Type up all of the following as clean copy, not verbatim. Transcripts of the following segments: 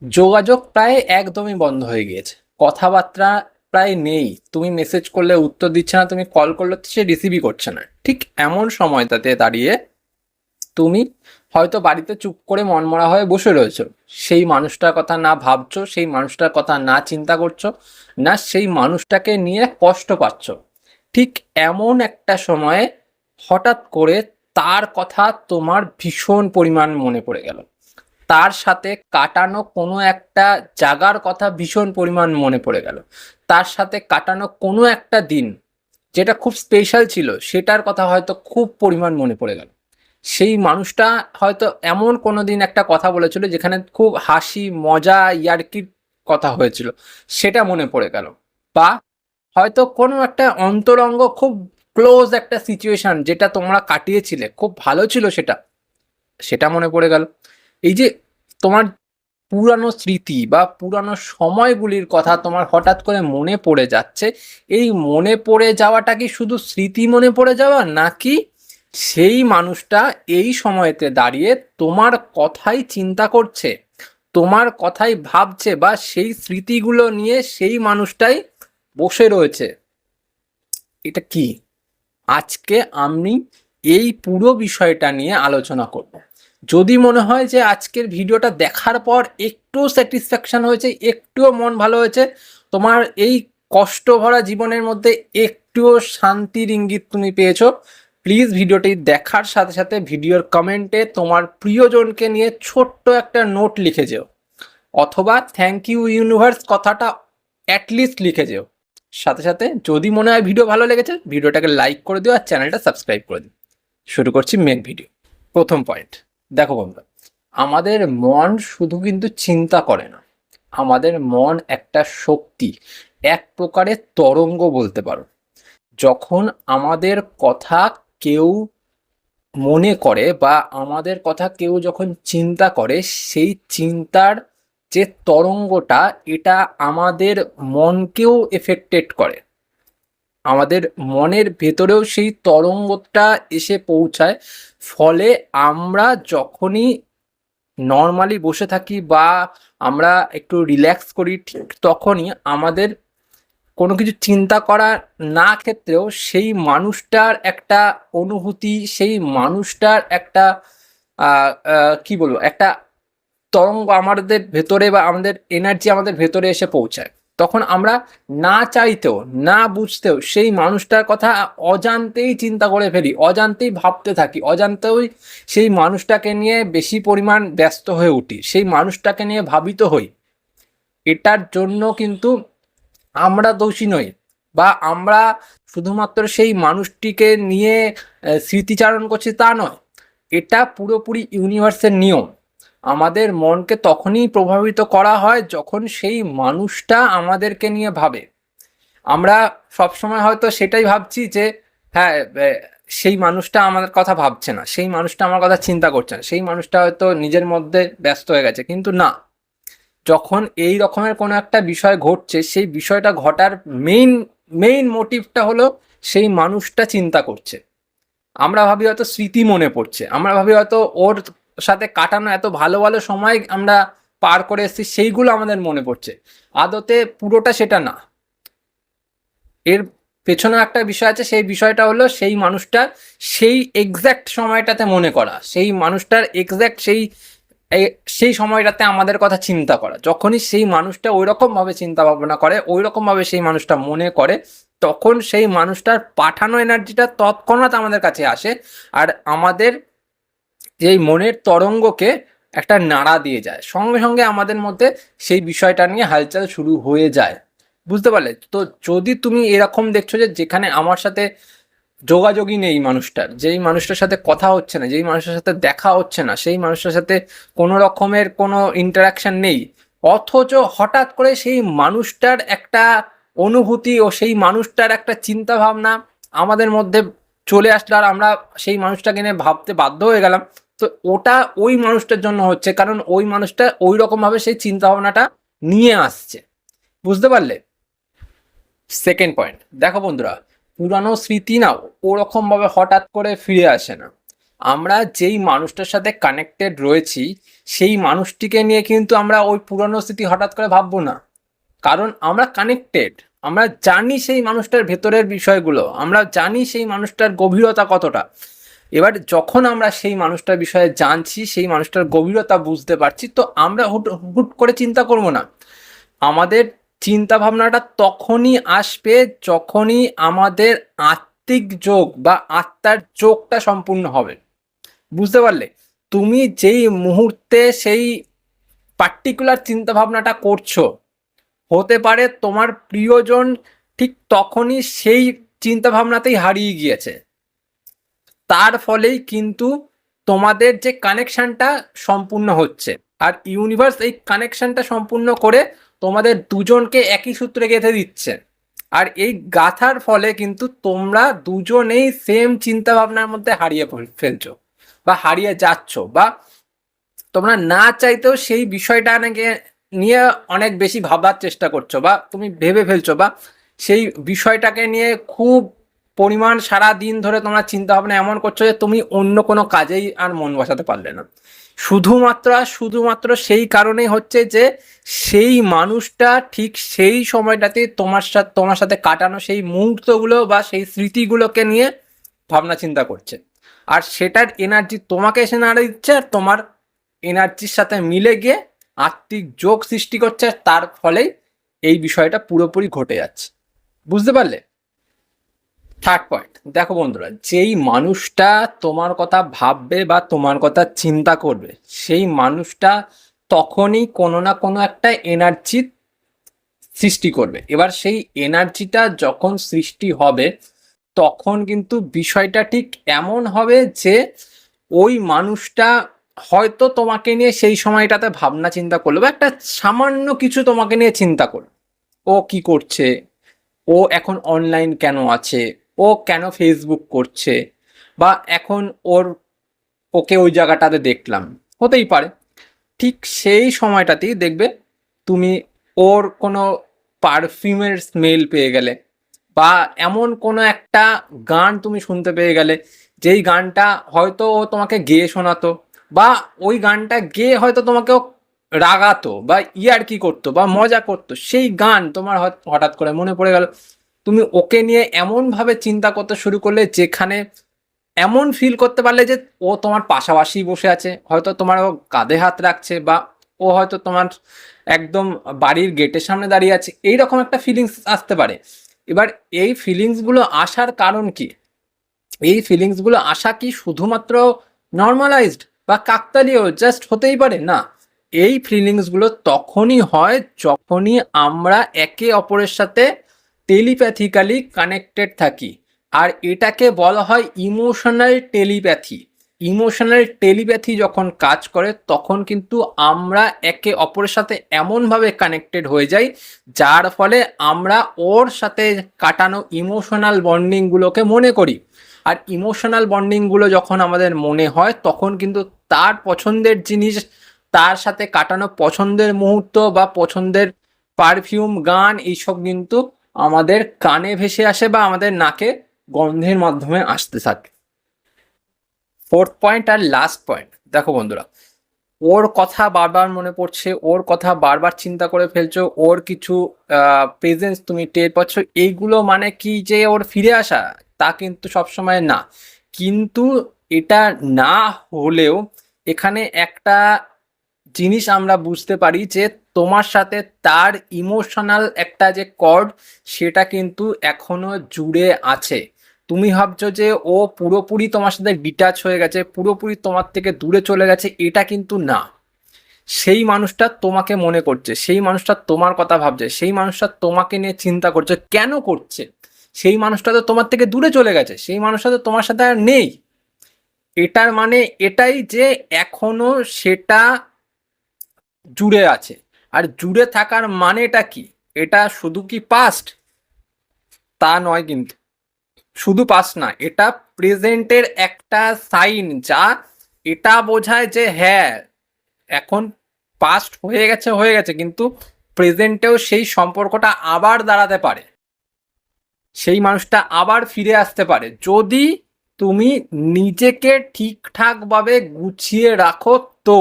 যোগাযোগ প্রায় একদমই বন্ধ হয়ে গিয়েছে, কথাবার্তা প্রায় নেই। তুমি মেসেজ করলে উত্তর দিচ্ছে না, তুমি কল করলে সে রিসিভই করছে না। ঠিক এমন সময়টাতে দাঁড়িয়ে তুমি হয়তো বাড়িতে চুপ করে মনমরা হয়ে বসে রয়েছো, সেই মানুষটার কথা না ভাবছো, সেই মানুষটার কথা না চিন্তা করছো, না সেই মানুষটাকে নিয়ে কষ্ট পাচ্ছ। ঠিক এমন একটা সময়ে হঠাৎ করে তার কথা তোমার ভীষণ পরিমাণ মনে পড়ে গেল, তার সাথে কাটানো কোনো একটা জায়গার কথা ভীষণ পরিমাণ মনে পড়ে গেল, তার সাথে কাটানো কোনো একটা দিন যেটা খুব স্পেশাল ছিল সেটার কথা হয়তো খুব পরিমাণ মনে পড়ে গেল। সেই মানুষটা হয়তো এমন কোনো দিন একটা কথা বলেছিল যেখানে খুব হাসি মজা ইয়ার্কির কথা হয়েছিল, সেটা মনে পড়ে গেল। বা হয়তো কোনো একটা অন্তরঙ্গ খুব ক্লোজ একটা সিচুয়েশন যেটা তোমরা কাটিয়েছিলে, খুব ভালো ছিল সেটা, সেটা মনে পড়ে গেল। এই যে তোমার পুরানো স্মৃতি বা পুরানো সময়গুলির কথা তোমার হঠাৎ করে মনে পড়ে যাচ্ছে, এই মনে পড়ে যাওয়াটা কি শুধু স্মৃতি মনে পড়ে যাওয়া, নাকি সেই মানুষটা এই সময়তে দাঁড়িয়ে তোমার কথাই চিন্তা করছে, তোমার কথাই ভাবছে, বা সেই স্মৃতিগুলো নিয়ে সেই মানুষটাই বসে রয়েছে? এটা কি? আজকে আমি এই পুরো বিষয়টা নিয়ে আলোচনা করব। যদি মনে হয় যে আজকের ভিডিওটা দেখার পর একটু স্যাটিসফ্যাকশন হয়েছে, একটুও মন ভালো হয়েছে, তোমার এই কষ্ট ভরা জীবনের মধ্যে একটুও শান্তির ইঙ্গিত তুমি পেয়েছো, প্লিজ ভিডিওটি দেখার সাথে সাথে ভিডিওর কমেন্টে তোমার প্রিয়জনকে নিয়ে ছোট্ট একটা নোট লিখে যেও, অথবা থ্যাংক ইউ ইউনিভার্স কথাটা অ্যাটলিস্ট লিখে যেও। সাথে সাথে যদি মনে হয় ভিডিও ভালো লেগেছে, ভিডিওটাকে লাইক করে দিও আর চ্যানেলটা সাবস্ক্রাইব করে দিও। শুরু করছি মেন ভিডিও। প্রথম পয়েন্ট, দেখো বন্ধুরা, আমাদের মন শুধু কিন্তু চিন্তা করে না, আমাদের মন একটা শক্তি, এক প্রকারের তরঙ্গ বলতে পারো। যখন আমাদের কথা কেউ মনে করে বা আমাদের কথা কেউ যখন চিন্তা করে, সেই চিন্তার যে তরঙ্গটা, এটা আমাদের মনকেও এফেক্টেড করে, আমাদের মনের ভেতরেও সেই তরঙ্গটা এসে পৌঁছায়। ফলে আমরা যখনই নর্মালি বসে থাকি বা আমরা একটু রিল্যাক্স করি, ঠিক তখনই আমাদের কোনো কিছু চিন্তা করা না ক্ষেত্রেও সেই মানুষটার একটা অনুভূতি, সেই মানুষটার একটা কি বলবো, একটা তরঙ্গ আমাদের ভেতরে বা আমাদের এনার্জি আমাদের ভেতরে এসে পৌঁছায়। তখন আমরা না চাইতেও না বুঝতেও সেই মানুষটার কথা অজান্তেই চিন্তা করে ফেলি, অজান্তেই ভাবতে থাকি, অজান্তেই সেই মানুষটাকে নিয়ে বেশি পরিমাণ ব্যস্ত হয়ে উঠি, সেই মানুষটাকে নিয়ে ভাবিত হই। এটার জন্য কিন্তু আমরা দোষী নই, বা আমরা শুধুমাত্র সেই মানুষটিকে নিয়ে স্মৃতিচারণ করছি তা নয়। এটা পুরোপুরি ইউনিভার্সের নিয়ম। আমাদের মনকে তখনই প্রভাবিত করা হয় যখন সেই মানুষটা আমাদেরকে নিয়ে ভাবে। আমরা সবসময় হয়তো সেটাই ভাবছি যে হ্যাঁ, সেই মানুষটা আমাদের কথা ভাবছে না, সেই মানুষটা আমার কথা চিন্তা করছে না, সেই মানুষটা হয়তো নিজের মধ্যে ব্যস্ত হয়ে গেছে, কিন্তু না, যখন এই রকমের কোনো একটা বিষয় ঘটছে, সেই বিষয়টা ঘটার মেইন মেইন মোটিভটা হলো সেই মানুষটা চিন্তা করছে। আমরা ভাবি হয়তো স্মৃতি মনে পড়ছে, আমরা ভাবি হয়তো ওর সাথে কাটানো এত ভালো ভালো সময় আমরা পার করে এসেছি, সেইগুলো আমাদের মনে পড়ছে। আদতে পুরোটা সেটা না, এর পেছনে একটা বিষয় আছে, সেই বিষয়টা হলো সেই মানুষটার সেই এক্স্যাক্ট সময়টাতে মনে করা, সেই মানুষটার এক্স্যাক্ট সেই সময়টাতে আমাদের কথা চিন্তা করা। যখনই সেই মানুষটা ওই রকম ভাবে চিন্তা ভাবনা করে, ওই রকম ভাবে সেই মানুষটা মনে করে, তখন সেই মানুষটার পাঠানো এনার্জিটা তৎক্ষণাৎ আমাদের কাছে আসে, আর আমাদের যেই মনের তরঙ্গকে একটা নাড়া দিয়ে যায়, সঙ্গে সঙ্গে আমাদের মধ্যে সেই বিষয়টা নিয়ে হালচাল শুরু হয়ে যায়। বুঝতে পারলে তো? যদি তুমি এরকম দেখছো যে যেখানে আমার সাথে যোগাযোগই নেই মানুষটার, যেই মানুষটার সাথে কথা হচ্ছে না, যেই মানুষটার সাথে দেখা হচ্ছে না, সেই মানুষটার সাথে কোনো রকমের কোনো ইন্টারাকশন নেই, অথচ হঠাৎ করে সেই মানুষটার একটা অনুভূতি ও সেই মানুষটার একটা চিন্তা ভাবনা আমাদের মধ্যে চলে আসলো, আর আমরা সেই মানুষটাকে নিয়ে ভাবতে বাধ্য হয়ে গেলাম, তো ওটা ওই মানুষটার জন্য হচ্ছে, কারণ ওই মানুষটা ওই রকম ভাবে সেই চিন্তা ভাবনাটা নিয়ে আসছে। বুঝতে পারলে? সেকেন্ড পয়েন্ট, দেখো বন্ধুরা, পুরানো স্মৃতি না ওরকম ভাবে হঠাৎ করে ফিরে আসে না। আমরা যেই মানুষটার সাথে কানেক্টেড রয়েছি সেই মানুষটিকে নিয়ে কিন্তু আমরা ওই পুরনো স্মৃতি হঠাৎ করে ভাববো না, কারণ আমরা কানেক্টেড। আমরা জানি সেই মানুষটার ভেতরের বিষয়গুলো, আমরা জানি সেই মানুষটার গভীরতা কতটা। এবার যখন আমরা সেই মানুষটার বিষয়ে জানছি, সেই মানুষটার গভীরতা বুঝতে পারছি, তো আমরা হুট হুট করে চিন্তা করব না। আমাদের চিন্তা ভাবনাটা তখনই আসবে যখনই আমাদের আত্মিক যোগ বা আত্মার যোগটা সম্পূর্ণ হবে। বুঝতে পারলে? তুমি যেই মুহূর্তে সেই পার্টিকুলার চিন্তা ভাবনাটা করছো, হতে পারে তোমার প্রিয়জন ঠিক তখনই সেই চিন্তা ভাবনাতেই হারিয়ে গিয়েছে। তার ফলেই কিন্তু তোমাদের যে কানেকশনটা সম্পূর্ণ হচ্ছে, আর ইউনিভার্স এই কানেকশনটা সম্পূর্ণ করে তোমাদের দুজনকে একই সূত্রে গেঁথে দিচ্ছে। আর এই গাথার ফলে কিন্তু তোমরা দুজনেই সেম চিন্তা ভাবনার মধ্যে হারিয়ে ফেলছো বা হারিয়ে যাচ্ছ, বা তোমরা না চাইতেও সেই বিষয়টা নাকি নিয়ে অনেক বেশি ভাবার চেষ্টা করছো, বা তুমি ভেবে ফেলছো, বা সেই বিষয়টাকে নিয়ে খুব পরিমাণ সারা দিন ধরে তোমরা চিন্তা ভাবনা এমন করছো যে তুমি অন্য কোনো কাজেই আর মন বসাতে পারলে না। শুধুমাত্র সেই কারণেই হচ্ছে যে সেই মানুষটা ঠিক সেই সময়টাতে তোমার সাথে কাটানো সেই মুহূর্তগুলো বা সেই স্মৃতিগুলোকে নিয়ে ভাবনা চিন্তা করছে, আর সেটার এনার্জি তোমাকে এসে নাড়া দিচ্ছে, আর তোমার এনার্জির সাথে মিলে গিয়ে আত্মিক যোগ সৃষ্টি করছে, আর তার ফলেই এই বিষয়টা পুরোপুরি ঘটে যাচ্ছে। বুঝতে পারলে? থার্ড পয়েন্ট, দেখো বন্ধুরা, যেই মানুষটা তোমার কথা ভাববে বা তোমার কথা চিন্তা করবে, সেই মানুষটা তখনই কোনো না কোনো একটা এনার্জি সৃষ্টি করবে। এবার সেই এনার্জিটা যখন সৃষ্টি হবে, তখন কিন্তু বিষয়টা ঠিক এমন হবে যে ওই মানুষটা হয়তো তোমাকে নিয়ে সেই সময়টাতে ভাবনা চিন্তা করলো, বা একটা সামান্য কিছু তোমাকে নিয়ে চিন্তা করলো। ও কি করছে, ও এখন অনলাইন কেন আছে, ও কেন ফেসবুক করছে, বা এখন ওকে ওই জায়গাটাতে দেখলাম, হতেই পারে। ঠিক সেই সময়টাতেই দেখবে তুমি ওর কোনো পারফিউমের স্মেল পেয়ে গেলে, বা এমন কোনো একটা গান তুমি শুনতে পেয়ে গেলে, যেই গানটা হয়তো ও তোমাকে গেয়ে শোনাতো, বা ওই গানটা গেয়ে হয়তো তোমাকে ও রাগাতো বা ইয়ার্কি করতো বা মজা করতো, সেই গান তোমার হঠাৎ করে মনে পড়ে গেল। তুমি ওকে নিয়ে এমনভাবে চিন্তা করতে শুরু করলে, যেখানে এমন ফিল করতে পারলে যে ও তোমার পাশাপাশি বসে আছে, হয়তো তোমার ও কাঁধে হাত রাখছে, বা ও হয়তো তোমার একদম বাড়ির গেটের সামনে দাঁড়িয়ে আছে, এইরকম একটা ফিলিংস আসতে পারে। এবার এই ফিলিংসগুলো আসার কারণ কি? এই ফিলিংসগুলো আসা কি শুধুমাত্র নর্মালাইজড বা কাকতালীয় জাস্ট হতেই পারে? না, এই ফিলিংসগুলো তখনই হয় যখনই আমরা একে অপরের সাথে টেলিপ্যাথিক্যালি কানেক্টেড থাকি, আর এটাকে বলা হয় ইমোশনাল টেলিপ্যাথি। ইমোশনাল টেলিপ্যাথি যখন কাজ করে, তখন কিন্তু আমরা একে অপরের সাথে এমনভাবে কানেক্টেড হয়ে যাই, যার ফলে আমরা ওর সাথে কাটানো ইমোশনাল বন্ডিংগুলোকে মনে করি। আর ইমোশনাল বন্ডিংগুলো যখন আমাদের মনে হয়, তখন কিন্তু তার পছন্দের জিনিস, তার সাথে কাটানো পছন্দের মুহূর্ত বা পছন্দের পারফিউম, গান, এইসব কিন্তু আমাদের কানে ভেসে আসে বা আমাদের নাকে গন্ধের মাধ্যমে আসতে থাকে। ফোর্থ পয়েন্ট আর লাস্ট পয়েন্ট, দেখো বন্ধুরা, ওর কথা বারবার মনে পড়ছে, ওর কথা বারবার চিন্তা করে ফেলছো, ওর কিছু প্রেজেন্স তুমি টের পাচ্ছ, এইগুলো মানে কি যে ওর ফিরে আসা? তা কিন্তু সবসময় না। কিন্তু এটা না হলেও এখানে একটা জিনিস আমরা বুঝতে পারি যে তোমার সাথে তার ইমোশনাল একটা যে কর্ড, সেটা কিন্তু এখনো জুড়ে আছে। তুমি ভাবছো যে ও পুরোপুরি তোমার সাথে ডিটাচ হয়ে গেছে, পুরোপুরি তোমার থেকে দূরে চলে গেছে, এটা কিন্তু না। সেই মানুষটা তোমাকে মনে করছে, সেই মানুষটা তোমার কথা ভাবছে, সেই মানুষটা তোমাকে নিয়ে চিন্তা করছে। কেন করছে? সেই মানুষটা তো তোমার থেকে দূরে চলে গেছে, সেই মানুষটা তো তোমার সাথে আর নেই। এটার মানে এটাই যে এখনো সেটা জুড়ে আছে। আর জুড়ে থাকার মানেটা কি? এটা শুধু কি পাস্ট? তা নয় কিন্তু। শুধু পাস্ট না, এটা প্রেজেন্টের একটা সাইন, যা এটা বোঝায় যে হ্যাঁ, এখন পাস্ট হয়ে গেছে, কিন্তু প্রেজেন্টেও সেই সম্পর্কটা আবার দাঁড়াতে পারে, সেই মানুষটা আবার ফিরে আসতে পারে, যদি তুমি নিজেকে ঠিকঠাকভাবে গুছিয়ে রাখো তো।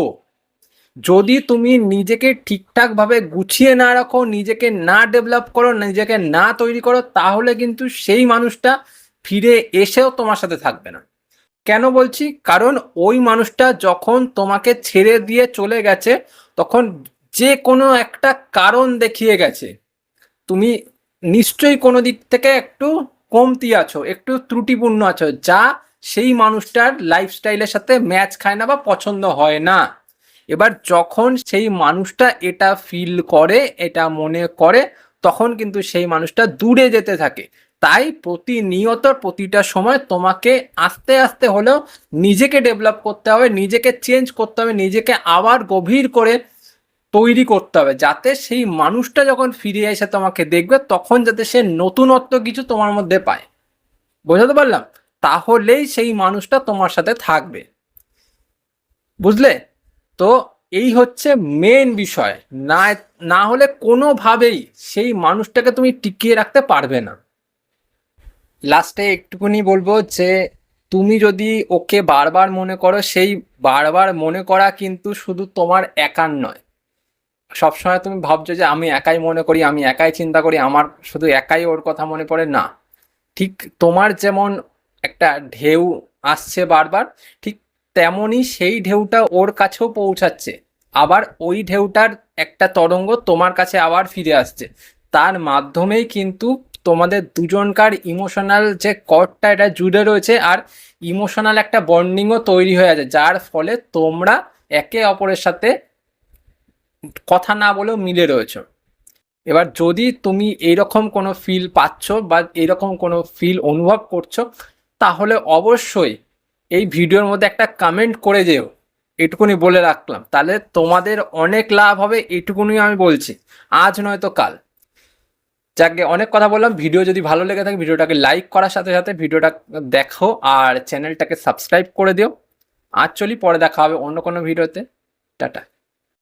যদি তুমি নিজেকে ঠিকঠাকভাবে গুছিয়ে না রাখো, নিজেকে না ডেভেলপ করো, নিজেকে না তৈরি করো, তাহলে কিন্তু সেই মানুষটা ফিরে এসেও তোমার সাথে থাকবে না। কেন বলছি? কারণ ওই মানুষটা যখন তোমাকে ছেড়ে দিয়ে চলে গেছে, তখন যে কোনো একটা কারণ দেখিয়ে গেছে। তুমি নিশ্চয়ই কোনো দিক থেকে একটু কমতি আছো, একটু ত্রুটিপূর্ণ আছো, যা সেই মানুষটার লাইফস্টাইলের সাথে ম্যাচ খায় না বা পছন্দ হয় না। এবার যখন সেই মানুষটা এটা ফিল করে, এটা মনে করে, তখন কিন্তু সেই মানুষটা দূরে যেতে থাকে। তাই প্রতিনিয়ত প্রতিটা সময় তোমাকে আস্তে আস্তে হলেও নিজেকে ডেভেলপ করতে হবে, নিজেকে চেঞ্জ করতে হবে, নিজেকে আবার গভীর করে তৈরি করতে হবে, যাতে সেই মানুষটা যখন ফিরে এসে তোমাকে দেখবে, তখন যাতে সে নতুনত্ব কিছু তোমার মধ্যে পায়। বোঝাতে পারলাম? তাহলেই সেই মানুষটা তোমার সাথে থাকবে। বুঝলে? তো এই হচ্ছে মেন বিষয়। না, না হলে কোনোভাবেই সেই মানুষটাকে তুমি টিকিয়ে রাখতে পারবে না। লাস্টে একটুকুনি বলবো যে তুমি যদি ওকে বারবার মনে করো, সেই বারবার মনে করা কিন্তু শুধু তোমার একার নয়। সবসময় তুমি ভাবছো যে আমি একাই মনে করি, আমি একাই চিন্তা করি, আমার শুধু একাই ওর কথা মনে পড়ে, না। ঠিক তোমার যেমন একটা ঢেউ আসছে বারবার, ঠিক তেমনই সেই ঢেউটা ওর কাছেও পৌঁছাচ্ছে। আবার ওই ঢেউটার একটা তরঙ্গ তোমার কাছে আবার ফিরে আসছে। তার মাধ্যমেই কিন্তু তোমাদের দুজনকার ইমোশনাল যে কর্ডটা এটা জুড়ে রয়েছে, আর ইমোশনাল একটা বন্ডিংও তৈরি হয়ে আছে, যার ফলে তোমরা একে অপরের সাথে কথা না বলেও মিলে রয়েছে। এবার যদি তুমি এইরকম কোনো ফিল পাচ্ছ বা এইরকম কোনো ফিল অনুভব করছো, তাহলে অবশ্যই এই ভিডিওর মধ্যে একটা কমেন্ট করে যেও। এটুকুনি বলে রাখলাম, তাহলে তোমাদের অনেক লাভ হবে, এটুকুনি আমি বলছি, আজ নয়তো কাল। যাকে অনেক কথা বললাম, ভিডিও যদি ভালো লেগে থাকে ভিডিওটাকে লাইক করার সাথে সাথে ভিডিওটা দেখো আর চ্যানেলটাকে সাবস্ক্রাইব করে দিও। আজ চলি, পরে দেখা হবে অন্য কোনো ভিডিওতে। টাটা।